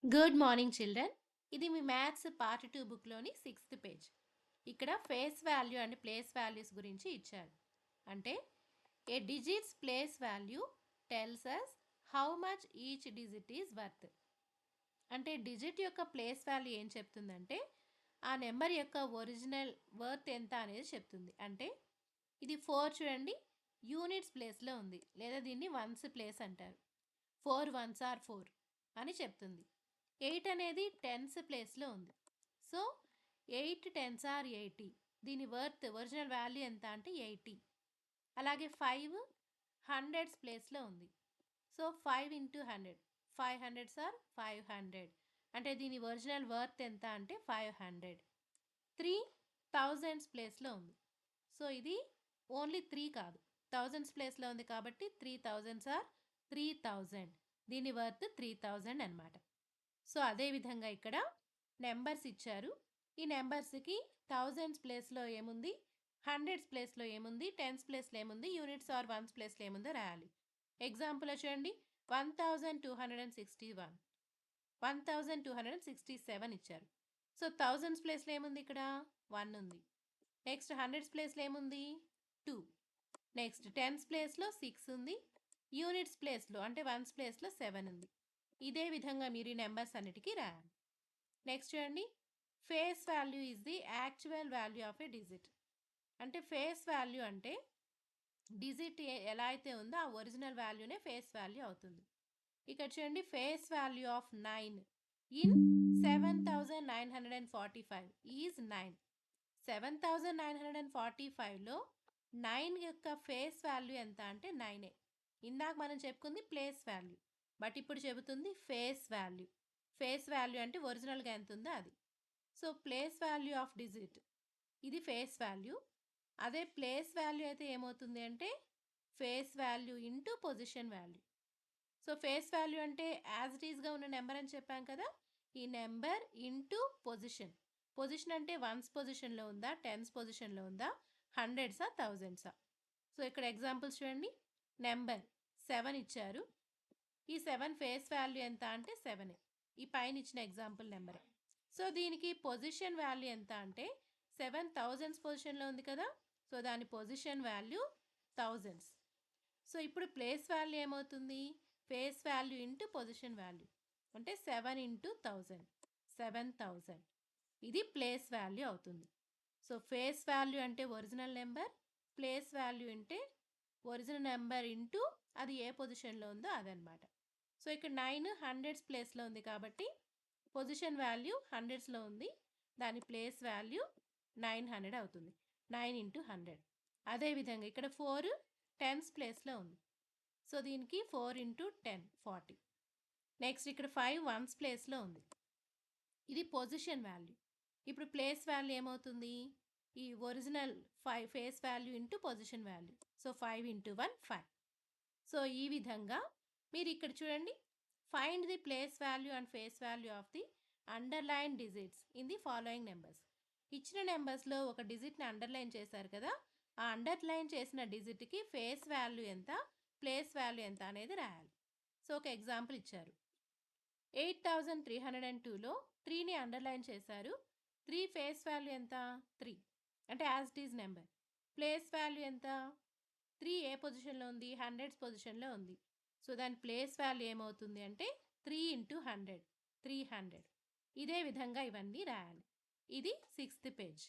Good morning children. ఇది మీ maths part 2 బుక్లోని 6th పేజ్. ఇక్కడ face value and place values గురించి ఇచ్చారు. అంటే a digit's place value tells us how much each digit is worth. అంటే డిజిట్ యొక్క ప్లేస్ వాల్యూ ఏం చెప్తుందంటే ఆ నెంబర్ యొక్క ఒరిజినల్ వర్త్ ఎంత అనేది చెప్తుంది. అంటే ఇది 4 చూడండి, యూనిట్స్ ప్లేస్లో ఉంది, లేదా దీన్ని వన్స్ ప్లేస్ అంటారు. 4 వన్స్ ఆర్ 4 అని చెప్తుంది. 8 అనేది టెన్స్ ప్లేస్లో ఉంది. So 8 tens are 80. దీని వర్త్ ఒరిజినల్ వాల్యూ ఎంత అంటే 80. అలాగే 5 హండ్రెడ్స్ ప్లేస్లో ఉంది. So 5 into 100, 5 hundreds are 500. అంటే దీని ఒరిజినల్ వర్త్ ఎంత అంటే 500. 3 థౌజండ్స్ ప్లేస్లో ఉంది. సో ఇది ఓన్లీ 3 కాదు, థౌజండ్స్ ప్లేస్లో ఉంది కాబట్టి 3000s ఆర్ 3000. దీని వర్త్ 3000 అనమాట. సో అదేవిధంగా ఇక్కడ నెంబర్స్ ఇచ్చారు. ఈ నెంబర్స్కి థౌజండ్స్ ప్లేస్లో ఏముంది, హండ్రెడ్స్ ప్లేస్లో ఏముంది, టెన్స్ ప్లేస్లో ఏముంది, యూనిట్స్ ఆర్ వన్స్ ప్లేస్లో ఏముందో రాయాలి. ఎగ్జాంపుల్ చూడండి, 1261, 1267 ఇచ్చారు. సో థౌజండ్స్ ప్లేస్లో ఏముంది, ఇక్కడ 1 ఉంది. నెక్స్ట్ హండ్రెడ్స్ ప్లేస్లో ఏముంది, 2. నెక్స్ట్ టెన్స్ ప్లేస్లో 6 ఉంది. యూనిట్స్ ప్లేస్లో అంటే వన్స్ ప్లేస్లో 7 ఉంది. ఇదే విధంగా మీరు ఈ నెంబర్స్ అన్నిటికీ రాయాలి. నెక్స్ట్ చూడండి, face value is the actual value of A digit. అంటే ఫేస్ వాల్యూ అంటే డిజిట్ ఎలా అయితే ఉందో ఆ ఒరిజినల్ వాల్యూనే ఫేస్ వాల్యూ అవుతుంది. ఇక్కడ చూడండి, face value of 9 in 7945 is 9. 7945లో 9 యొక్క ఫేస్ వాల్యూ ఎంత అంటే 9. ఇందాక మనం చెప్పుకుంది ప్లేస్ వాల్యూ, బట్ ఇప్పుడు చెబుతుంది ఫేస్ వాల్యూ. ఫేస్ వాల్యూ అంటే ఒరిజినల్గా ఎంత ఉందో అది. So place value of digit ఇది ఫేస్ వాల్యూ. అదే ప్లేస్ వాల్యూ అయితే ఏమవుతుంది అంటే face value into position value. So face value అంటే యాజ్ ఇట్ ఈస్గా ఉన్న నెంబర్ అని చెప్పాం కదా, ఈ నెంబర్ ఇంటూ పొజిషన్. పొజిషన్ అంటే వన్స్ పొజిషన్లో ఉందా, టెన్స్ పొజిషన్లో ఉందా, హండ్రెడ్సా, థౌజండ్సా. సో ఇక్కడ ఎగ్జాంపుల్స్ చూడండి, నెంబర్ 7 ఇచ్చారు. ఈ 7 ఫేస్ వాల్యూ ఎంత అంటే 7. ఈ పైన ఇచ్చిన ఎగ్జాంపుల్ నెంబరే. సో దీనికి పొజిషన్ వాల్యూ ఎంత అంటే 7 థౌజండ్స్ పొజిషన్లో ఉంది కదా, సో దాని పొజిషన్ వాల్యూ థౌజండ్స్. సో ఇప్పుడు ప్లేస్ వాల్యూ ఏమవుతుంది, face value into position value. అంటే 7 ఇంటూ 1000, 7000. ఇది ప్లేస్ వాల్యూ అవుతుంది. సో ఫేస్ వాల్యూ అంటే ఒరిజినల్ నెంబర్, ప్లేస్ వాల్యూ అంటే ఒరిజినల్ నెంబర్ ఇంటూ అది ఏ పొజిషన్లో ఉందో అదనమాట. సో ఇక్కడ 9 హండ్రెడ్స్ ప్లేస్లో ఉంది కాబట్టి పొజిషన్ వాల్యూ హండ్రెడ్స్లో ఉంది, దాని ప్లేస్ వాల్యూ 900 అవుతుంది. 9 ఇంటూ 100. అదేవిధంగా ఇక్కడ 4 టెన్స్ ప్లేస్లో ఉంది. సో దీనికి 4 ఇంటూ 10, 40. నెక్స్ట్ ఇక్కడ 5 వన్స్ ప్లేస్లో ఉంది. ఇది పొజిషన్ వాల్యూ. ఇప్పుడు ప్లేస్ వాల్యూ ఏమవుతుంది, ఈ original 5 face value into position value. So 5 into 1, 5. So ఈ విధంగా మీరు ఇక్కడ చూడండి, find the place value and face value of the underline digits in the following numbers. ఇచ్చిన నెంబర్స్లో ఒక డిజిట్ని అండర్లైన్ చేశారు కదా, ఆ అండర్లైన్ చేసిన డిజిట్కి ఫేస్ వాల్యూ ఎంత, ప్లేస్ వాల్యూ ఎంత అనేది రాయాలి. సో ఒక ఎగ్జాంపుల్ ఇచ్చారు, 8302లో 3ని అండర్లైన్ చేశారు. 3 ఫేస్ వాల్యూ ఎంత, 3 అంటే as it is number. Place value ఎంత, 3 ఏ పొజిషన్లో ఉంది, హండ్రెడ్స్ పొజిషన్లో ఉంది. సో దాని ప్లేస్ వాల్యూ ఏమవుతుంది అంటే 3 ఇంటూ 100, 300. ఇదే విధంగా ఇవన్నీ రాయాలి. ఇది 6th పేజ్.